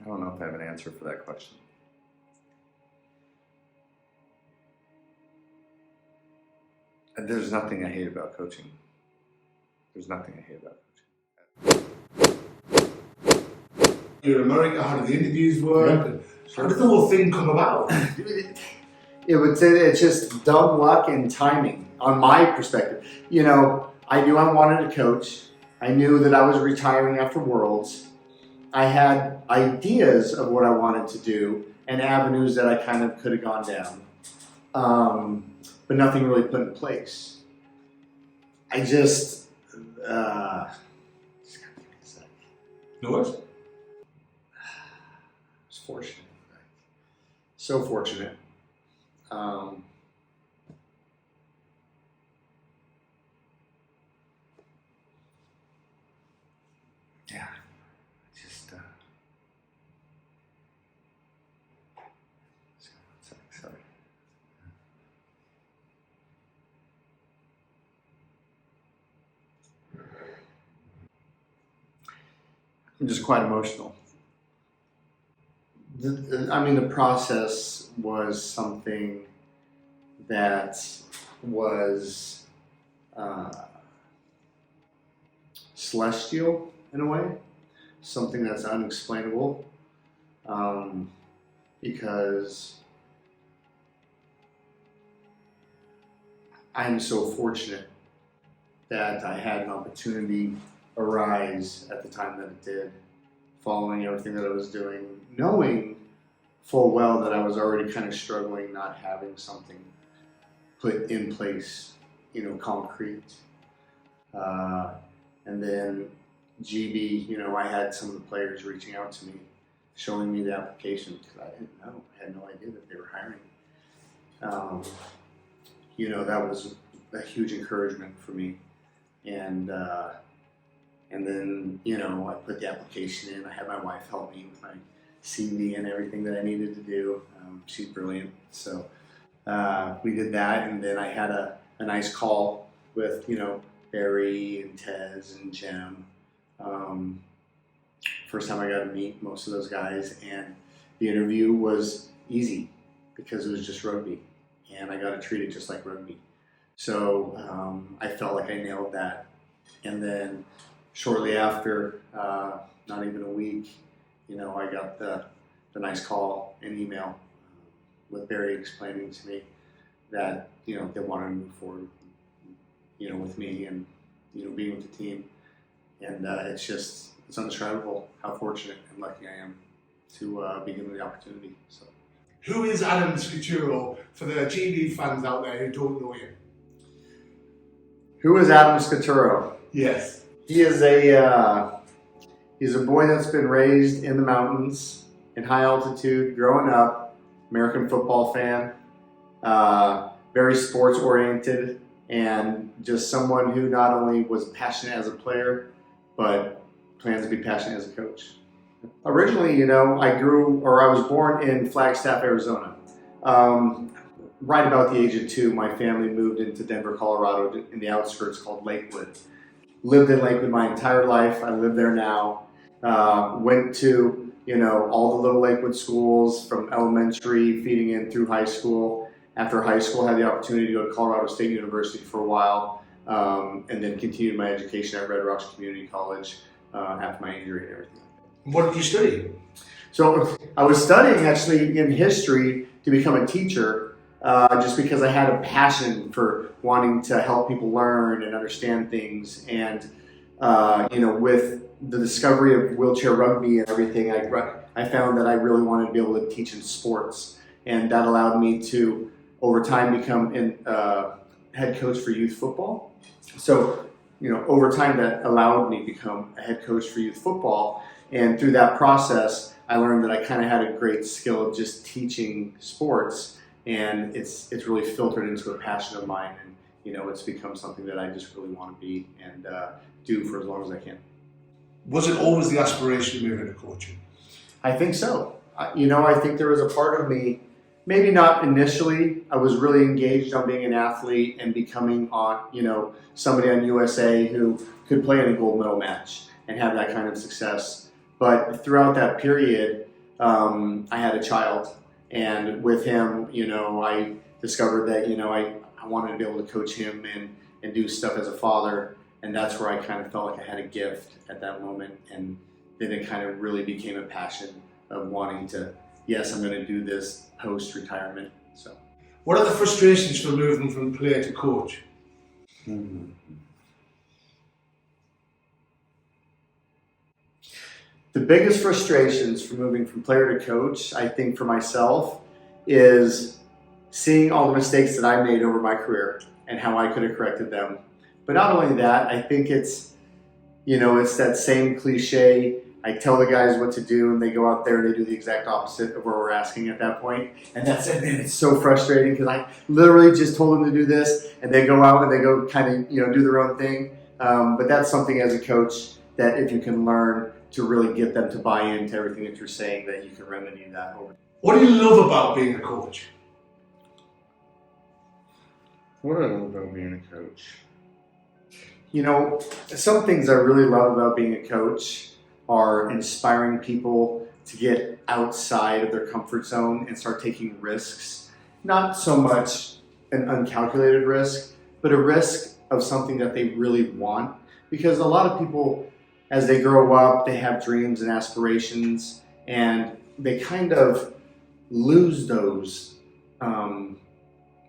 I don't know if I have an answer for that question. There's nothing I hate about coaching. There's nothing I hate about coaching. You're in America, how did the interviews work? Yeah. How did the whole thing come about? It would say that it's just dumb luck and timing on my perspective. You know, I knew I wanted to coach. I knew that I was retiring after Worlds. I had ideas of what I wanted to do and avenues that I kind of could have gone down. But nothing really put in place. I just, No worries. was fortunate. So fortunate. Yeah, just, sorry. I'm just quite emotional. The process was something that was celestial in a way, something that's unexplainable, because I'm so fortunate that I had an opportunity arise at the time that it did, following everything that I was doing, knowing full well that I was already kind of struggling, not having something put in place, concrete. And then GB, I had some of the players reaching out to me, showing me the application, because I didn't know. I had no idea that they were hiring. That was a huge encouragement for me. And then, I put the application in. I had my wife help me with my CV and everything that I needed to do. She's brilliant. So we did that, and then I had a nice call with, Barry and Tez and Jem. First time I got to meet most of those guys, and the interview was easy because it was just rugby, and I got to treat it just like rugby. So I felt like I nailed that. And then shortly after, not even a week, I got the nice call and email with Barry explaining to me that, they wanted to move forward, with me and, being with the team. And it's undescribable how fortunate and lucky I am to be given the opportunity. So, who is Adam Scaturro for the GB fans out there who don't know you? Who is Adam Scaturro? Yes. He is he's a boy that's been raised in the mountains, in high altitude, growing up, American football fan, very sports oriented, and just someone who not only was passionate as a player, but plans to be passionate as a coach. Originally, I was born in Flagstaff, Arizona. Right about the age of 2, my family moved into Denver, Colorado, in the outskirts called Lakewood. Lived in Lakewood my entire life. I live there now. Went to, all the little Lakewood schools from elementary, feeding in through high school. After high school, had the opportunity to go to Colorado State University for a while, and then continued my education at Red Rocks Community College after my injury and everything. What did you study? So I was studying actually in history to become a teacher, just because I had a passion for wanting to help people learn and understand things. And, with the discovery of wheelchair rugby and everything, I found that I really wanted to be able to teach in sports. And that allowed me to, over time, become head coach for youth football. So, over time that allowed me to become a head coach for youth football. And through that process, I learned that I kind of had a great skill of just teaching sports. And it's really filtered into a passion of mine, and it's become something that I just really want to be and do for as long as I can. Was it always the aspiration to move into coaching? I think so. I think there was a part of me, maybe not initially. I was really engaged on being an athlete and becoming somebody on USA who could play in a gold medal match and have that kind of success. But throughout that period, I had a child, and with him, I discovered that, I wanted to be able to coach him and do stuff as a father, and that's where I kind of felt like I had a gift at that moment, and then it kind of really became a passion of wanting to, yes, I'm going to do this post-retirement. So, What are the frustrations for moving from player to coach? The biggest frustrations for moving from player to coach, I think for myself, is seeing all the mistakes that I made over my career and how I could have corrected them. But not only that, I think it's that same cliche, I tell the guys what to do and they go out there and they do the exact opposite of what we're asking at that point. And that's it, man. It's so frustrating because I literally just told them to do this and they go out and they go kind of, do their own thing. But that's something as a coach that if you can learn to really get them to buy into everything that you're saying, that you can remedy that over. What do you love about being a coach? What do I love about being a coach? Some things I really love about being a coach are inspiring people to get outside of their comfort zone and start taking risks. Not so much an uncalculated risk, but a risk of something that they really want. Because a lot of people, as they grow up, they have dreams and aspirations, and they kind of lose those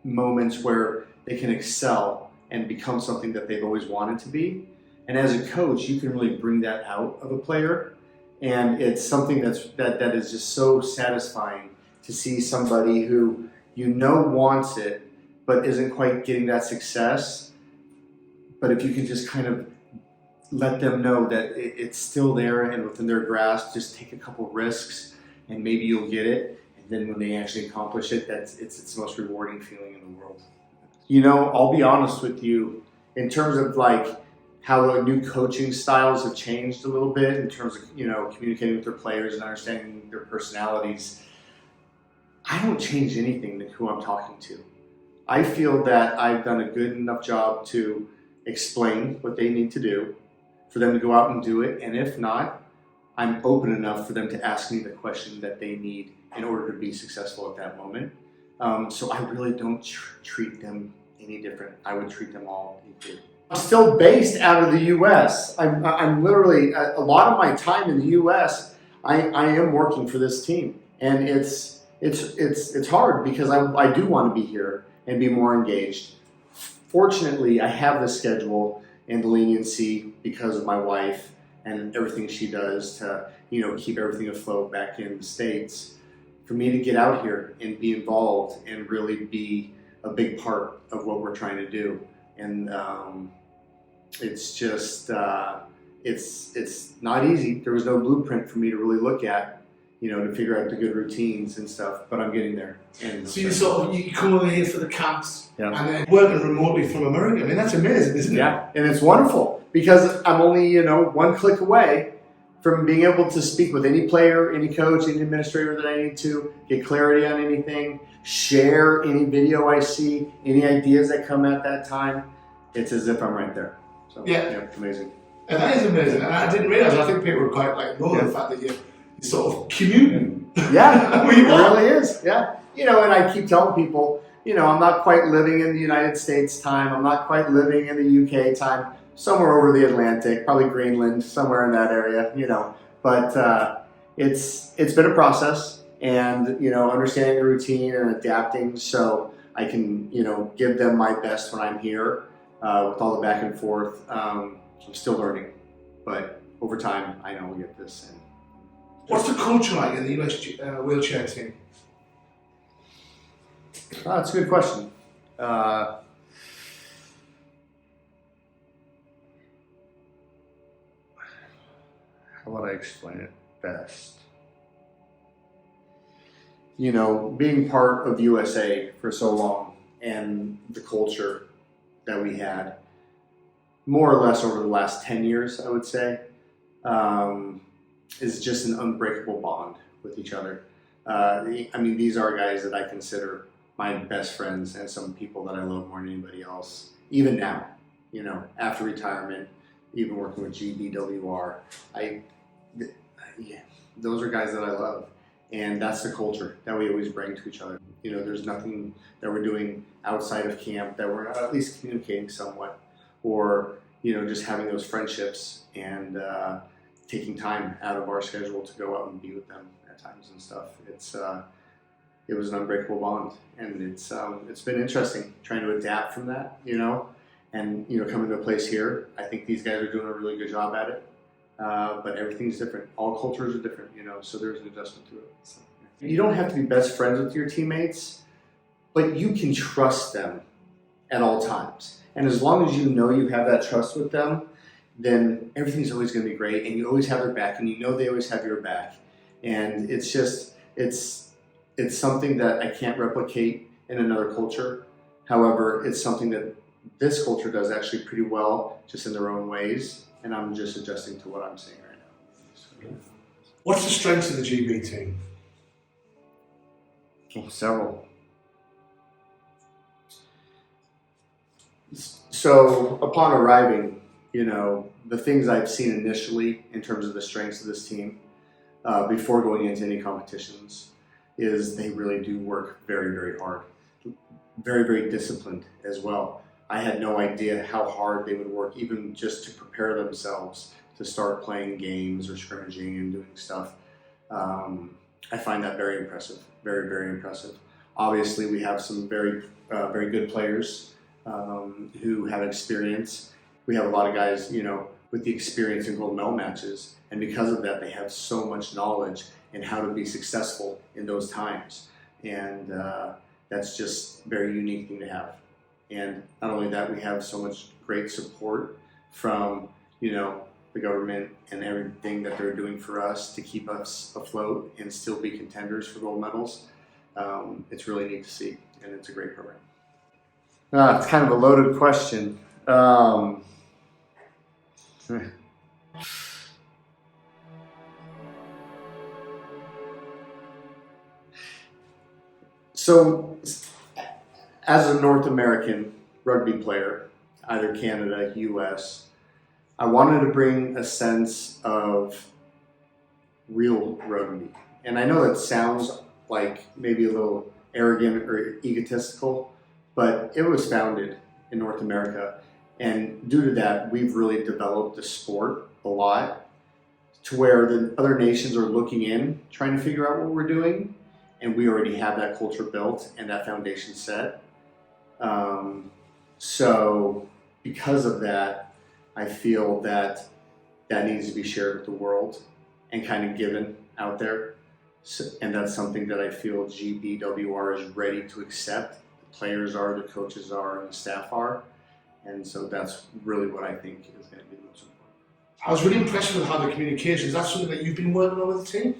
moments where they can excel and become something that they've always wanted to be. And as a coach, you can really bring that out of a player, and it's something that is just so satisfying to see somebody who wants it, but isn't quite getting that success. But if you can just kind of let them know that it's still there and within their grasp, just take a couple risks, and maybe you'll get it. And then when they actually accomplish it, it's the most rewarding feeling in the world. I'll be honest with you, in terms of like how the new coaching styles have changed a little bit in terms of, communicating with their players and understanding their personalities. I don't change anything to who I'm talking to. I feel that I've done a good enough job to explain what they need to do, for them to go out and do it. And if not, I'm open enough for them to ask me the question that they need in order to be successful at that moment. So I really don't treat them any different. I would treat them all equally. I'm still based out of the U.S. I'm literally, a lot of my time in the U.S., I am working for this team. And it's hard because I do want to be here and be more engaged. Fortunately, I have the schedule and the leniency because of my wife and everything she does to, keep everything afloat back in the States. For me to get out here and be involved and really be a big part of what we're trying to do. And it's just, it's not easy. There was no blueprint for me to really look at, to figure out the good routines and stuff, but I'm getting there. And so you come over here for the camps, yeah, and then working remotely from America. I mean, that's amazing, isn't it? Yeah, and it's wonderful because I'm only, one click away from being able to speak with any player, any coach, any administrator that I need to, get clarity on anything, share any video I see, any ideas that come at that time. It's as if I'm right there. So, yeah, it's amazing. And that is amazing. And I didn't realize, I think people were quite know the fact that you're sort of commuting. Yeah, it really is. Yeah. And I keep telling people, I'm not quite living in the United States time. I'm not quite living in the UK time. Somewhere over the Atlantic, probably Greenland, somewhere in that area, But it's been a process, and understanding the routine and adapting so I can give them my best when I'm here with all the back and forth. I'm still learning, but over time I know we'll get this in. What's the culture like in the US wheelchair team? Oh, that's a good question. How would I explain it best? Being part of USA for so long and the culture that we had, more or less over the last 10 years, I would say, is just an unbreakable bond with each other. These are guys that I consider my best friends and some people that I love more than anybody else. Even now, after retirement, even working with GBWR, those are guys that I love. And that's the culture that we always bring to each other. There's nothing that we're doing outside of camp that we're not at least communicating somewhat, or just having those friendships and taking time out of our schedule to go out and be with them at times and stuff. It was an unbreakable bond, and it's been interesting trying to adapt from that, and coming to a place here. I think these guys are doing a really good job at it, but everything's different. All cultures are different, so there's an adjustment to it. So, yeah. You don't have to be best friends with your teammates, but you can trust them at all times. And as long as you have that trust with them, then everything's always going to be great, and you always have their back, and they always have your back. And it's something that I can't replicate in another culture. However, it's something that this culture does actually pretty well, just in their own ways, and I'm just adjusting to what I'm seeing right now. So, what's the strengths of the GB team? well, several. So upon arriving, the things I've seen initially in terms of the strengths of this team before going into any competitions is they really do work very, very hard. Very, very disciplined as well. I had no idea how hard they would work even just to prepare themselves to start playing games or scrimmaging and doing stuff. I find that very impressive, very, very impressive. Obviously, we have some very, very good players who have experience. We have a lot of guys, with the experience in gold medal matches, and because of that, they have so much knowledge in how to be successful in those times, and that's just a very unique thing to have. And not only that, we have so much great support from, the government and everything that they're doing for us to keep us afloat and still be contenders for gold medals. It's really neat to see, and it's a great program. It's kind of a loaded question. So, as a North American rugby player, either Canada, US, I wanted to bring a sense of real rugby. And I know that sounds like maybe a little arrogant or egotistical, but it was founded in North America. And due to that, we've really developed the sport a lot to where the other nations are looking in, trying to figure out what we're doing. And we already have that culture built and that foundation set. So because of that, I feel that needs to be shared with the world and kind of given out there. And that's something that I feel GBWR is ready to accept. The players are, the coaches are, and the staff are. And so that's really what I think is going to be the most important. I was really impressed with how the communication, is that something that you've been working on with the team?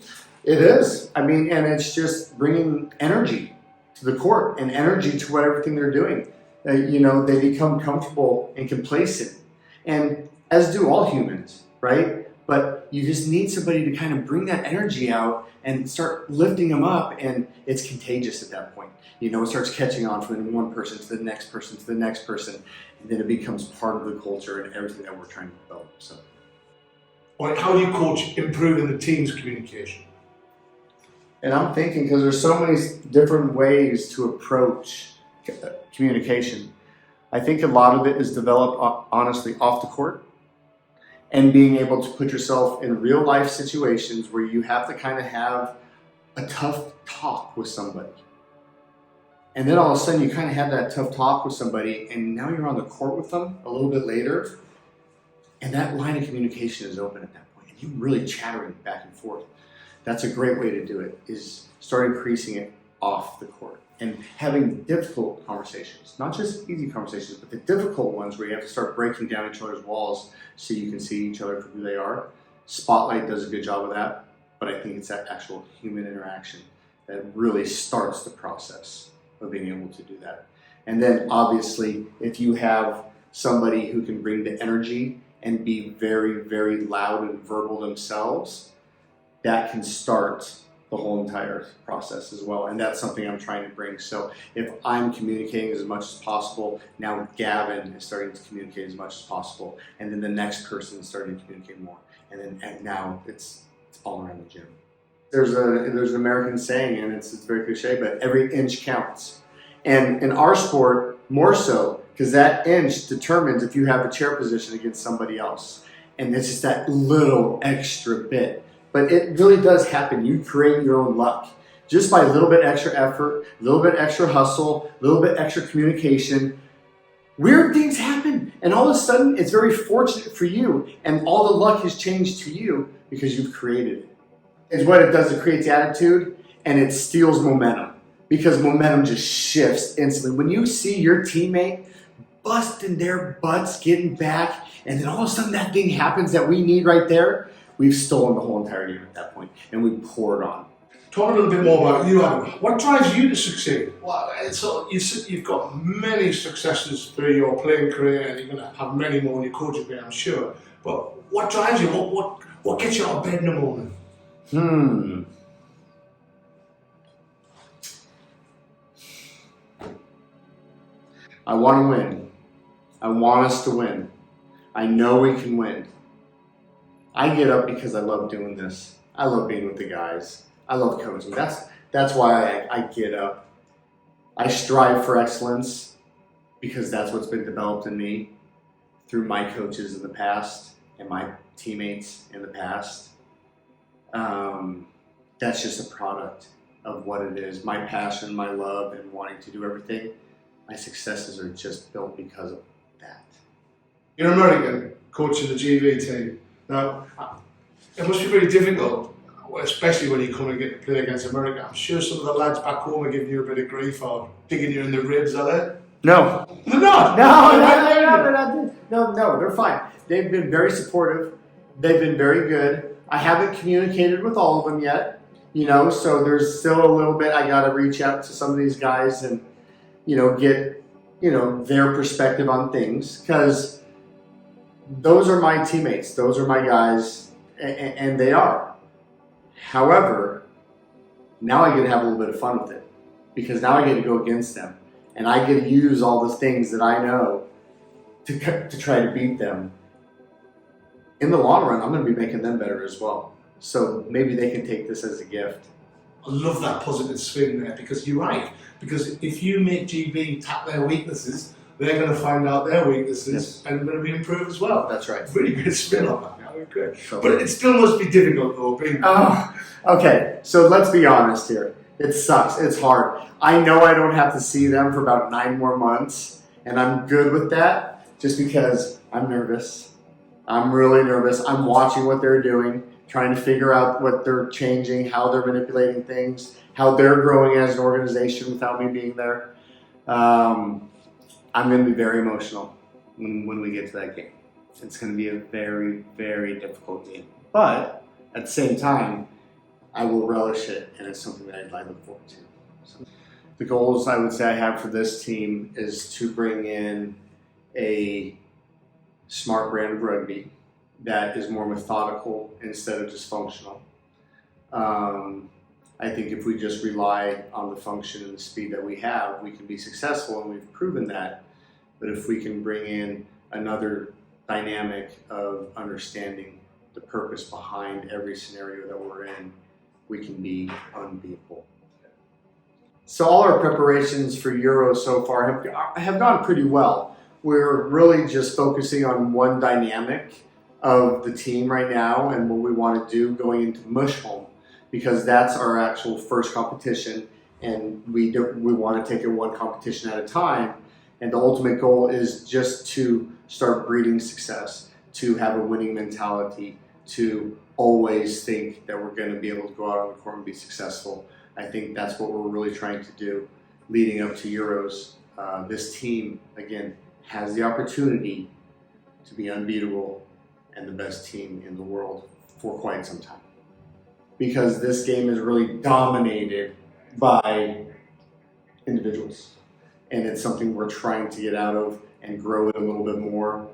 It is. And it's just bringing energy to the court and energy to everything they're doing. They become comfortable and complacent. And as do all humans, right? But you just need somebody to kind of bring that energy out and start lifting them up, and it's contagious at that point. It starts catching on from one person to the next person to the next person, and then it becomes part of the culture and everything that we're trying to develop. So, how do you coach improving the team's communication? And I'm thinking, because there's so many different ways to approach communication. I think a lot of it is developed, honestly, off the court, and being able to put yourself in real life situations where you have to kind of have a tough talk with somebody. And then all of a sudden you kind of have that tough talk with somebody, and now you're on the court with them a little bit later, and that line of communication is open at that point, and you're really chattering back and forth. That's a great way to do it, is start increasing it off the court and having difficult conversations, not just easy conversations, but the difficult ones where you have to start breaking down each other's walls so you can see each other for who they are. Spotlight does a good job of that, but I think it's that actual human interaction that really starts the process of being able to do that. And then obviously, if you have somebody who can bring the energy and be very, very loud and verbal themselves, that can start the whole entire process as well. And that's something I'm trying to bring. So if I'm communicating as much as possible, now Gavin is starting to communicate as much as possible. And then the next person is starting to communicate more. And now it's all around the gym. There's an American saying, and it's very cliche, but every inch counts. And in our sport, more so, because that inch determines if you have a chair position against somebody else. And it's just that little extra bit. But it really does happen. You create your own luck. Just by a little bit extra effort, a little bit extra hustle, a little bit extra communication, weird things happen. And all of a sudden, it's very fortunate for you. And all the luck has changed to you because you've created it. Is what it does. It creates attitude and it steals momentum, because momentum just shifts instantly. When you see your teammate busting their butts, getting back, and then all of a sudden that thing happens that we need right there, we've stolen the whole entire game at that point, and we pour it on. Talk a little bit more about you, Adam. What drives you to succeed? Well, you've got many successes through your playing career, and you're going to have many more in your coaching career, I'm sure. But what drives you? What gets you out of bed in the morning? I want to win. I want us to win. I know we can win. I get up because I love doing this. I love being with the guys. I love coaching. That's why I get up. I strive for excellence because that's what's been developed in me through my coaches in the past and my teammates in the past. That's just a product of what it is. My passion, my love, and wanting to do everything. My successes are just built because of that. You're American, coaching the GB team. Now, it must be very difficult, especially when you come and get to play against America. I'm sure some of the lads back home are giving you a bit of grief or digging you in the ribs, are they? No. They're not? No, they're fine. They've been very supportive. They've been very good. I haven't communicated with all of them yet, so there's still a little bit. I got to reach out to some of these guys and, get, their perspective on things, because those are my teammates. Those are my guys, and they are. However, now I get to have a little bit of fun with it, because now I get to go against them, and I get to use all the things that I know to try to beat them. In the long run, I'm going to be making them better as well. So maybe they can take this as a gift. I love that positive spin there, because you're right. Because if you make GB tap their weaknesses, they're going to find out their weaknesses and they're going to be improved as well. That's right. Really good spin on that. Great. So, but it still must be difficult though. Okay, so let's be honest here. It sucks. It's hard. I know I don't have to see them for about 9 more months, and I'm good with that just because I'm nervous. I'm really nervous. I'm watching what they're doing, trying to figure out what they're changing, how they're manipulating things, how they're growing as an organization without me being there. I'm going to be very emotional when we get to that game. It's going to be a very, very difficult game. But at the same time, I will relish it, and it's something that I look forward to. So, the goals I would say I have for this team is to bring in a smart brand of rugby that is more methodical instead of just functional. I think if we just rely on the function and the speed that we have, we can be successful, and we've proven that. But if we can bring in another dynamic of understanding the purpose behind every scenario that we're in, we can be unbeatable. So all our preparations for Euro so far have gone pretty well. We're really just focusing on one dynamic of the team right now and what we want to do going into Mushholm, because that's our actual first competition, and we want to take it one competition at a time. And the ultimate goal is just to start breeding success, to have a winning mentality, to always think that we're going to be able to go out on the court and be successful. I think that's what we're really trying to do leading up to Euros. This team, again, has the opportunity to be unbeatable and the best team in the world for quite some time. Because this game is really dominated by individuals. And it's something we're trying to get out of and grow it a little bit more.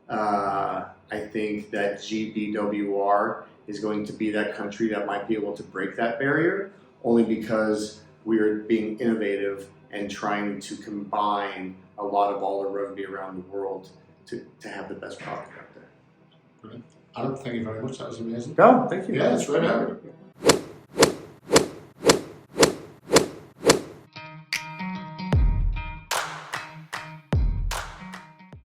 I think that GBWR is going to be that country that might be able to break that barrier, only because we are being innovative and trying to combine a lot of all the rugby around the world to have the best product out there. Adam, thank you very much. That was amazing. No, thank you. Yeah, that's right.